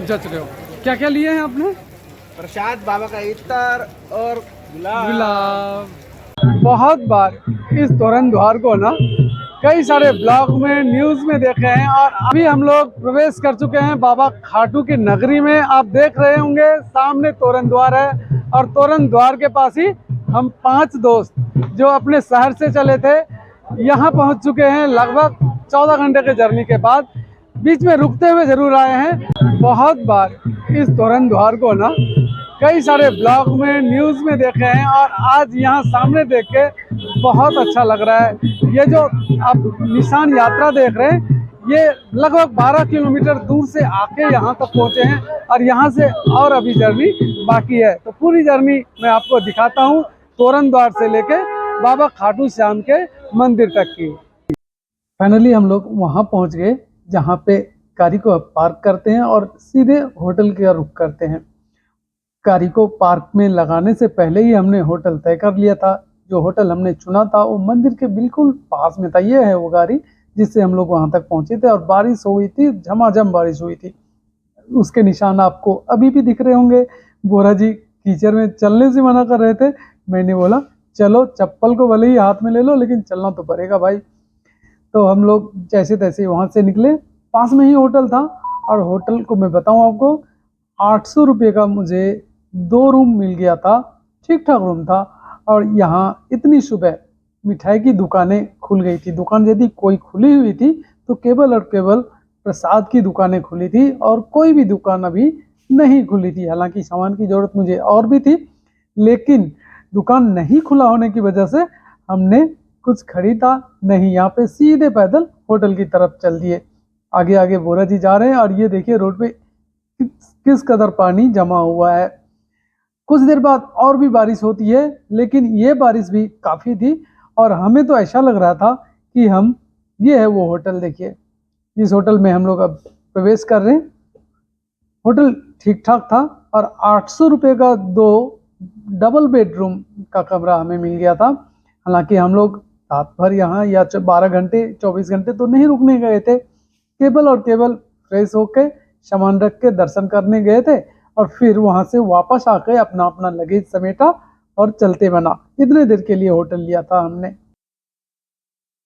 जच रहे हो। क्या क्या लिए हैं आपने? प्रसाद, बाबा का इत्तर और गुलाब। बहुत बार इस तोरण द्वार को ना कई सारे ब्लॉग में, न्यूज़ में देखे हैं और अभी हम लोग प्रवेश कर चुके हैं बाबा खाटू की नगरी में। आप देख रहे होंगे सामने तोरण द्वार है और तोरण द्वार के पास ही हम 5 दोस्त जो अपने शहर से चले थे यहाँ पहुँच चुके हैं लगभग 14 घंटे के जर्नी के बाद। बीच में रुकते हुए जरूर आए हैं। बहुत बार इस तोरण द्वार को ना कई सारे ब्लॉग में, न्यूज़ में देखे हैं और आज यहाँ सामने देख के बहुत अच्छा लग रहा है। ये जो आप निशान यात्रा देख रहे हैं ये लगभग 12 किलोमीटर दूर से आके यहाँ तक पहुँचे हैं और यहाँ से और अभी जर्नी बाकी है। तो पूरी जर्नी मैं आपको दिखाता हूँ तोरण द्वार से लेके बाबा खाटू श्याम के मंदिर तक की। फाइनली हम लोग वहाँ पहुँच गए जहाँ पे गाड़ी को पार्क करते हैं और सीधे होटल का रुख करते हैं। गाड़ी को पार्क में लगाने से पहले ही हमने होटल तय कर लिया था। जो होटल हमने चुना था वो मंदिर के बिल्कुल पास में था। ये है वो गाड़ी जिससे हम लोग वहां तक पहुंचे थे और बारिश हुई थी, झमाझम बारिश हुई थी। उसके निशान आपको अभी भी दिख रहे होंगे। बोरा जी कीचड़ में चलने से मना कर रहे थे। मैंने बोला चलो चप्पल को भले ही हाथ में ले लो लेकिन चलना तो पड़ेगा भाई। तो हम लोग जैसे तैसे वहां से निकले। पास में ही होटल था और होटल को मैं बताऊं आपको 800 रुपये का मुझे 2 रूम मिल गया था। ठीक ठाक रूम था। और यहाँ इतनी सुबह मिठाई की दुकानें खुल गई थी। दुकान यदि कोई खुली हुई थी तो केवल और केवल प्रसाद की दुकानें खुली थी और कोई भी दुकान अभी नहीं खुली थी। हालांकि सामान की ज़रूरत मुझे और भी थी लेकिन दुकान नहीं खुला होने की वजह से हमने कुछ खरीदा नहीं। यहाँ पे सीधे पैदल होटल की तरफ चल दिए। आगे आगे बोरा जी जा रहे हैं और ये देखिए रोड पे किस कदर पानी जमा हुआ है। कुछ देर बाद और भी बारिश होती है लेकिन ये बारिश भी काफ़ी थी और हमें तो ऐसा लग रहा था कि ये है वो होटल। देखिए इस होटल में हम लोग अब प्रवेश कर रहे हैं। होटल ठीक ठाक था और 800 रुपये का 2 डबल बेडरूम का कमरा हमें मिल गया था। हालांकि हम लोग रात भर यहाँ या 12 घंटे 24 घंटे तो नहीं रुकने गए थे। केवल और केवल फ्रेश होके सामान रख के दर्शन करने गए थे और फिर वहां से वापस आके अपना अपना लगेज समेटा और चलते बना। इतने देर के लिए होटल लिया था हमने।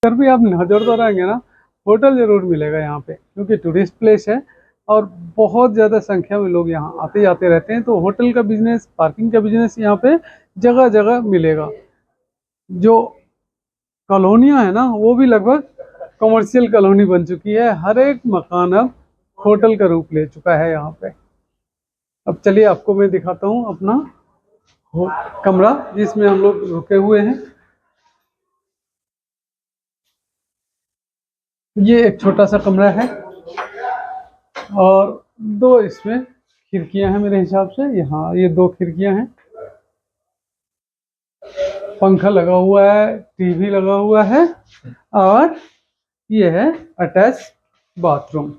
अगर भी आप नजर तो रहेंगे ना होटल जरूर मिलेगा यहाँ पे क्योंकि टूरिस्ट प्लेस है और बहुत ज़्यादा संख्या में लोग यहाँ आते जाते रहते हैं। तो होटल का बिजनेस, पार्किंग का बिजनेस यहाँ पे जगह जगह मिलेगा। जो कॉलोनियाँ है ना वो भी लगभग कमर्शियल कॉलोनी बन चुकी है। हर एक मकान अब होटल का रूप ले चुका है यहाँ पे। अब चलिए आपको मैं दिखाता हूँ अपना कमरा जिसमें हम लोग रुके हुए हैं। ये एक छोटा सा कमरा है और 2 इसमें खिड़कियां हैं मेरे हिसाब से। यहाँ ये 2 खिड़कियां हैं। पंखा लगा हुआ है, टीवी लगा हुआ है और ये है अटैच बाथरूम।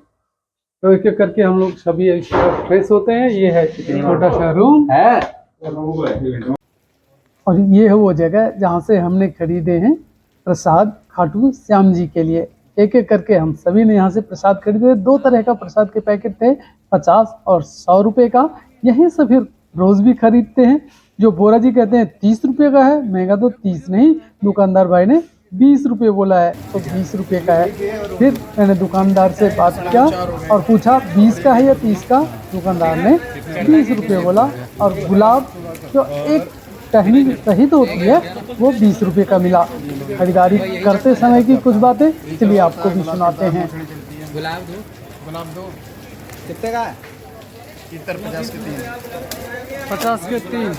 तो एक एक करके हम लोग सभी फ्रेश होते हैं। ये है छोटा सा रूम है और ये है वो जगह जहाँ से हमने खरीदे हैं प्रसाद खाटू श्याम जी के लिए। एक एक करके हम सभी ने यहाँ से प्रसाद खरीदे। 2 तरह का प्रसाद के पैकेट थे, 50 और 100 रुपये का। यहीं से फिर रोज़ भी खरीदते हैं। जो बोरा जी कहते हैं 30 रुपये का है, महंगा तो 30 नहीं, दुकानदार भाई ने 20 रुपये बोला है तो 20 रुपये का है। फिर मैंने दुकानदार से बात किया और पूछा 20 का है या 30 का। दुकानदार ने 20 रुपये बोला। और गुलाब जो एक टहनी सही तो होती है वो 20 रुपये का मिला। खरीदारी करते समय की कुछ बातें चलिए आपको भी सुनाते हैं। गुलाब दो कितने का है? 50 के 3। 50 के 3।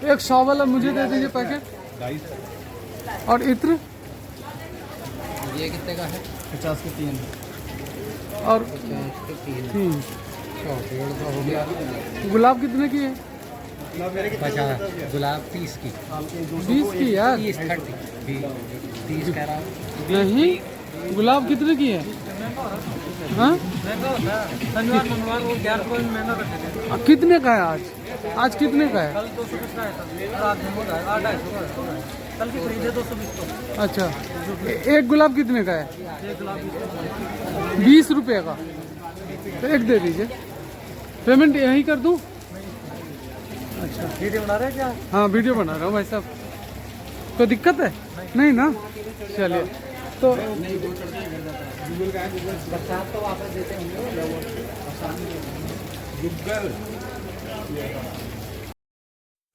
एक 100 वाला मुझे दे दीजिए पैकेट। और इत्र ये कितने का है? 50 के 3 और 3। गुलाब कितने की है? 50। गुलाब 30 की। 20 की यार? 30 कह रहा हूँ। नहीं गुलाब कितने की है? हाँ शनिवार मंगलवार वो 11 को महंगा करते थे। कितने का है आज? आज कितने का है? कल 220 का है, रात में हो जाएगा 250 का। कल की खरीदे 220 को। अच्छा एक गुलाब कितने का है? 20 रुपये का। तो एक दे दीजिए, पेमेंट यहीं कर दूँ? अच्छा, वीडियो बना रहे हैं क्या? हाँ वीडियो बना रहा हूँ भाई साहब। कोई दिक्कत है? नहीं ना, चलिए। तो प्रसाद तो वापस देते होंगे।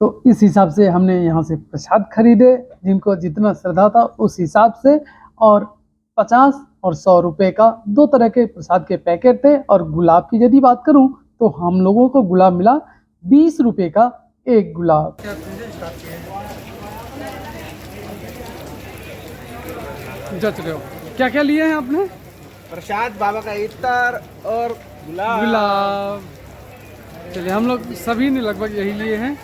तो इस हिसाब से हमने यहाँ से प्रसाद खरीदे, जिनको जितना श्रद्धा था उस हिसाब से। और 50 और 100 रुपये का 2 तरह के प्रसाद के पैकेट थे। और गुलाब की यदि बात करूँ तो हम लोगों को गुलाब मिला 20 रुपये का एक गुलाब। जच रहे हो? क्या क्या लिए हैं आपने? प्रसाद, बाबा का इत्र और गुलाब। चलिए, हम लोग सभी ने लगभग यही लिए हैं।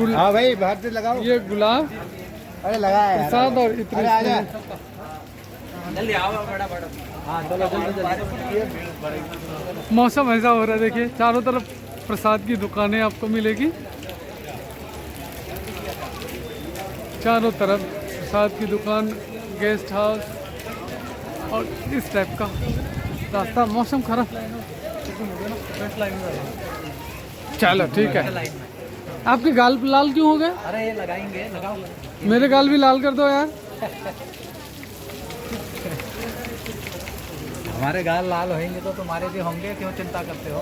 हाँ भाई, बाहर से लगाओ। ये गुलाब, अरे लगा है प्रसाद और इत्र। अरे आजा। जल्दी आओ, बड़ा बड़ा। हाँ चलो जल्दी। मौसम ऐसा हो रहा है, देखिए चारों तरफ प्रसाद की दुकानें आपको मिलेगी। चारों तरफ प्रसाद की दुकान, गेस्ट हाउस और इस टाइप का रास्ता। मौसम खराब, चलो ठीक है। आपके गाल लाल क्यों हो गए? अरे ये लगाएंगे, लगाओ। मेरे गाल भी लाल कर दो यार। हमारे गाल लाल होंगे तो तुम्हारे भी होंगे, क्यों चिंता करते हो?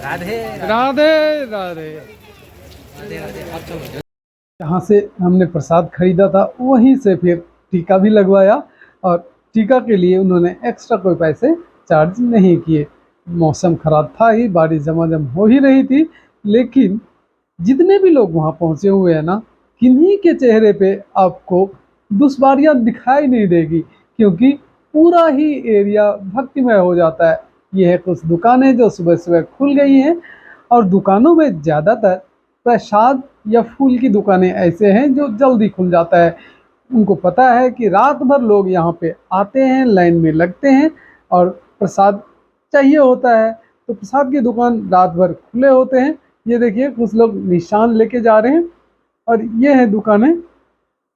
राधे राधे राधे। राधे राधे। अब चलो। यहाँ से हमने प्रसाद खरीदा था, वहीं से फिर टीका भी लगवाया। और टीका के लिए उन्होंने एक्स्ट्रा कोई पैसे चार्ज नहीं किए। मौसम ख़राब था ही, बारिश झमाझम हो ही रही थी। लेकिन जितने भी लोग वहाँ पहुँचे हुए हैं ना, किन्हीं के चेहरे पे आपको दुश्वारियाँ दिखाई नहीं देगी, क्योंकि पूरा ही एरिया भक्तिमय हो जाता है। ये है कुछ दुकानें जो सुबह सुबह खुल गई हैं। और दुकानों में ज़्यादातर प्रसाद या फूल की दुकानें ऐसे हैं जो जल्दी खुल जाता है। उनको पता है कि रात भर लोग यहाँ पे आते हैं, लाइन में लगते हैं और प्रसाद चाहिए होता है, तो प्रसाद की दुकान रात भर खुले होते हैं। ये देखिए, कुछ लोग निशान लेके जा रहे हैं और ये है दुकानें।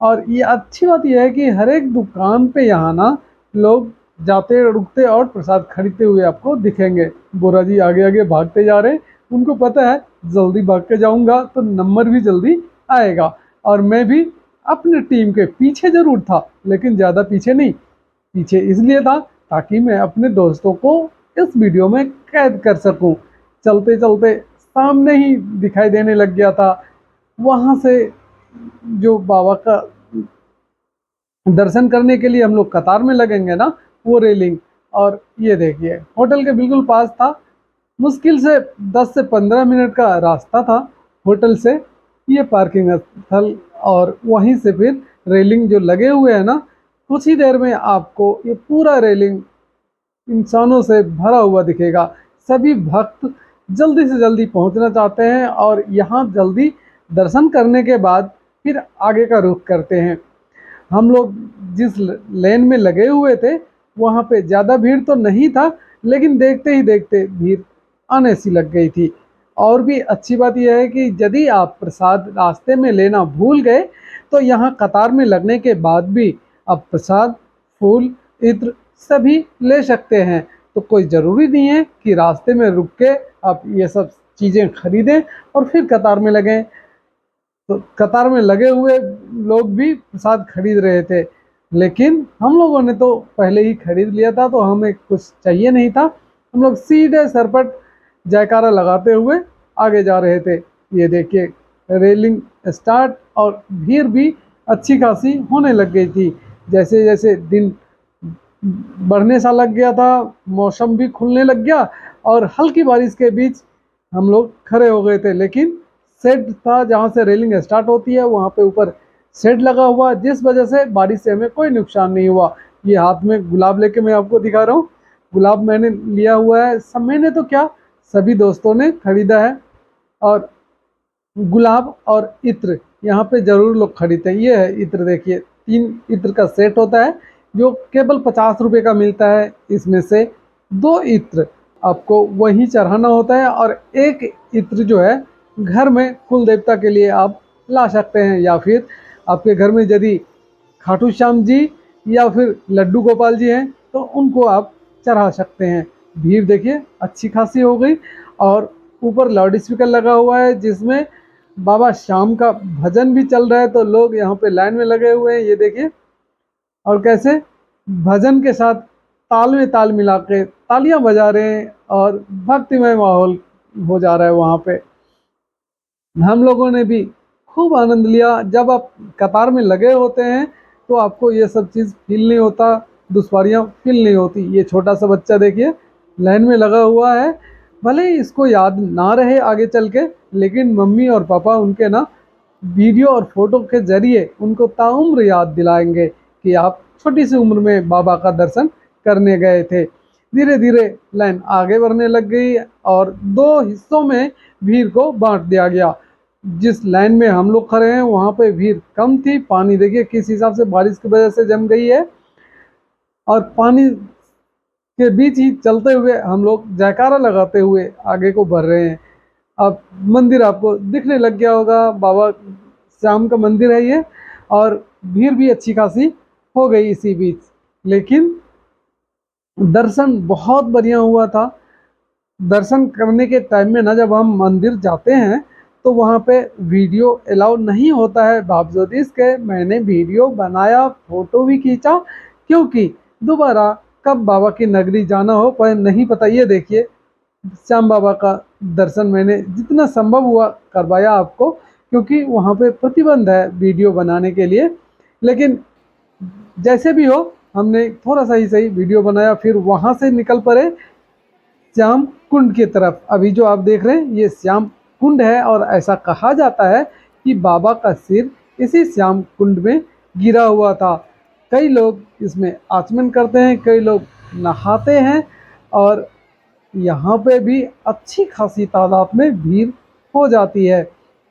और ये अच्छी बात यह है कि हर एक दुकान पे यहाँ ना लोग जाते रुकते और प्रसाद खरीदते हुए आपको दिखेंगे। बोरा जी आगे आगे भागते जा रहे हैं, उनको पता है जल्दी भाग के जाऊँगा तो नंबर भी जल्दी आएगा। और मैं भी अपने टीम के पीछे ज़रूर था, लेकिन ज़्यादा पीछे नहीं। पीछे इसलिए था ताकि मैं अपने दोस्तों को इस वीडियो में कैद कर सकूं। चलते चलते सामने ही दिखाई देने लग गया था, वहाँ से जो बाबा का दर्शन करने के लिए हम लोग कतार में लगेंगे ना, वो रेलिंग। और ये देखिए, होटल के बिल्कुल पास था। मुश्किल से 10 से 15 मिनट का रास्ता था होटल से ये पार्किंग स्थल। और वहीं से फिर रेलिंग जो लगे हुए हैं ना, कुछ ही देर में आपको ये पूरा रेलिंग इंसानों से भरा हुआ दिखेगा। सभी भक्त जल्दी से जल्दी पहुंचना चाहते हैं और यहाँ जल्दी दर्शन करने के बाद फिर आगे का रुख करते हैं। हम लोग जिस लेन में लगे हुए थे वहाँ पे ज़्यादा भीड़ तो नहीं था, लेकिन देखते ही देखते भीड़ आने सी लग गई थी। और भी अच्छी बात यह है कि यदि आप प्रसाद रास्ते में लेना भूल गए तो यहाँ कतार में लगने के बाद भी आप प्रसाद, फूल, इत्र सभी ले सकते हैं। तो कोई ज़रूरी नहीं है कि रास्ते में रुक के आप ये सब चीज़ें खरीदें और फिर कतार में लगें। तो कतार में लगे हुए लोग भी प्रसाद खरीद रहे थे, लेकिन हम लोगों ने तो पहले ही खरीद लिया था, तो हमें कुछ चाहिए नहीं था। हम लोग सीधे सरपट जयकारा लगाते हुए आगे जा रहे थे। ये देखिए, रेलिंग स्टार्ट और भीड़ भी अच्छी खासी होने लग गई थी। जैसे जैसे दिन बढ़ने सा लग गया था, मौसम भी खुलने लग गया और हल्की बारिश के बीच हम लोग खड़े हो गए थे। लेकिन शेड था, जहाँ से रेलिंग स्टार्ट होती है वहाँ पे ऊपर शेड लगा हुआ, जिस वजह से बारिश से हमें कोई नुकसान नहीं हुआ। ये हाथ में गुलाब लेके मैं आपको दिखा रहा हूँ। गुलाब मैंने लिया हुआ है, सब मैंने तो क्या, सभी दोस्तों ने खरीदा है। और गुलाब और इत्र यहाँ पे ज़रूर लोग खरीदते हैं। ये है इत्र, देखिए 3 इत्र का सेट होता है जो केवल 50 रुपये का मिलता है। इसमें से 2 इत्र आपको वहीं चढ़ाना होता है और 1 इत्र जो है घर में कुल देवता के लिए आप ला सकते हैं, या फिर आपके घर में यदि खाटू श्याम जी या फिर लड्डू गोपाल जी हैं तो उनको आप चढ़ा सकते हैं। भीड़ देखिए अच्छी खासी हो गई और ऊपर लाउड स्पीकर लगा हुआ है जिसमें बाबा श्याम का भजन भी चल रहा है, तो लोग यहाँ पे लाइन में लगे हुए हैं, ये देखिए। और कैसे भजन के साथ ताल में ताल मिला के तालियां बजा रहे हैं और भक्तिमय माहौल हो जा रहा है वहाँ पे। हम लोगों ने भी खूब आनंद लिया। जब आप कतार में लगे होते हैं तो आपको ये सब चीज़ फील नहीं होता, दुश्वारियाँ फील नहीं होती। ये छोटा सा बच्चा देखिए लाइन में लगा हुआ है, भले ही इसको याद ना रहे आगे चल के, लेकिन मम्मी और पापा उनके ना वीडियो और फोटो के जरिए उनको ताउम्र याद दिलाएंगे कि आप छोटी सी उम्र में बाबा का दर्शन करने गए थे। धीरे धीरे लाइन आगे बढ़ने लग गई और 2 हिस्सों में भीड़ को बांट दिया गया। जिस लाइन में हम लोग खड़े हैं वहाँ पे भीड़ कम थी। पानी देखिए किस हिसाब से बारिश की वजह से जम गई है और पानी के बीच ही चलते हुए हम लोग जयकारा लगाते हुए आगे को बढ़ रहे हैं। अब मंदिर आपको दिखने लग गया होगा, बाबा श्याम का मंदिर है ये, और भीड़ भी अच्छी खासी हो गई इसी बीच। लेकिन दर्शन बहुत बढ़िया हुआ था। दर्शन करने के टाइम में ना जब हम मंदिर जाते हैं तो वहाँ पे वीडियो अलाउ नहीं होता है। बावजूद इसके मैंने वीडियो बनाया, फोटो भी खींचा, क्योंकि दोबारा कब बाबा की नगरी जाना हो पर नहीं पता। ये देखिए श्याम बाबा का दर्शन मैंने जितना संभव हुआ करवाया आपको, क्योंकि वहाँ पे प्रतिबंध है वीडियो बनाने के लिए। लेकिन जैसे भी हो हमने थोड़ा सा ही सही वीडियो बनाया। फिर वहाँ से निकल पड़े श्याम कुंड की तरफ। अभी जो आप देख रहे हैं ये श्याम कुंड है और ऐसा कहा जाता है कि बाबा का सिर इसी श्याम कुंड में गिरा हुआ था। कई लोग इसमें आचमन करते हैं, कई लोग नहाते हैं और यहाँ पे भी अच्छी खासी तादाद में भीड़ हो जाती है,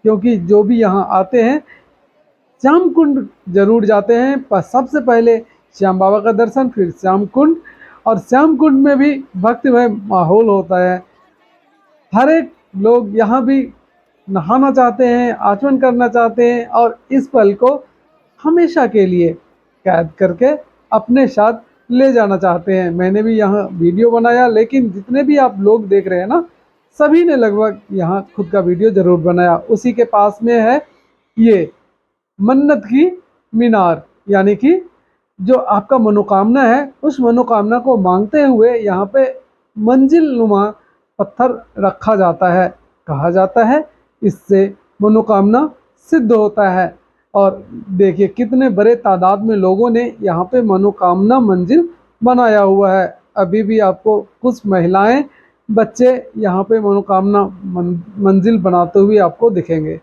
क्योंकि जो भी यहाँ आते हैं श्याम कुंड जरूर जाते हैं। पर सबसे पहले श्याम बाबा का दर्शन, फिर श्याम कुंड। और श्याम कुंड में भी भक्तिमय माहौल होता है। हर एक लोग यहाँ भी नहाना चाहते हैं, आचमन करना चाहते हैं और इस पल को हमेशा के लिए कैद करके अपने साथ ले जाना चाहते हैं। मैंने भी यहाँ वीडियो बनाया, लेकिन जितने भी आप लोग देख रहे हैं ना, सभी ने लगभग यहाँ खुद का वीडियो ज़रूर बनाया। उसी के पास में है ये मन्नत की मीनार, यानी कि जो आपका मनोकामना है उस मनोकामना को मांगते हुए यहाँ पे मंजिल नुमा पत्थर रखा जाता है। कहा जाता है इससे मनोकामना सिद्ध होता है। और देखिए कितने बड़े तादाद में लोगों ने यहाँ पे मनोकामना मंजिल बनाया हुआ है। अभी भी आपको कुछ महिलाएं, बच्चे यहाँ पे मनोकामना मंजिल बनाते हुए आपको दिखेंगे।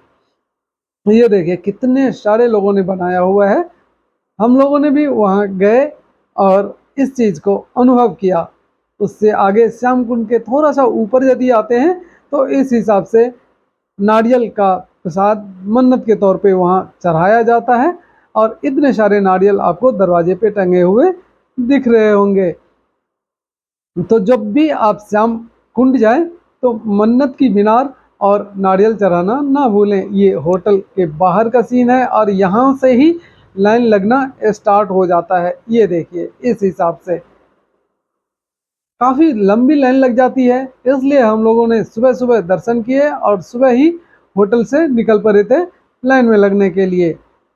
ये देखिए कितने सारे लोगों ने बनाया हुआ है। हम लोगों ने भी वहाँ गए और इस चीज़ को अनुभव किया। उससे आगे श्याम कुंड के थोड़ा सा ऊपर यदि आते हैं तो इस हिसाब से नारियल का प्रसाद मन्नत के तौर पे वहाँ चढ़ाया जाता है और इतने सारे नारियल आपको दरवाजे पे टंगे हुए दिख रहे होंगे। तो जब भी आप श्याम कुंड जाएं तो मन्नत की मीनार और नारियल चढ़ाना ना भूलें। ये होटल के बाहर का सीन है और यहाँ से ही लाइन लगना स्टार्ट हो जाता है। ये देखिए इस हिसाब से काफ़ी लंबी लाइन लग जाती है, इसलिए हम लोगों ने सुबह सुबह दर्शन किए और सुबह ही होटल से निकल पड़े थे लाइन में लगने के लिए,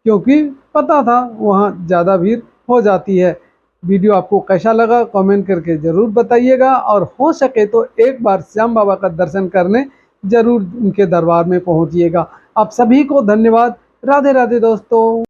क्योंकि पता था वहाँ ज़्यादा भीड़ हो जाती है। वीडियो आपको कैसा लगा कमेंट करके ज़रूर बताइएगा और हो सके तो एक बार श्याम बाबा का दर्शन करने ज़रूर उनके दरबार में पहुँचिएगा। आप सभी को धन्यवाद। राधे राधे दोस्तों।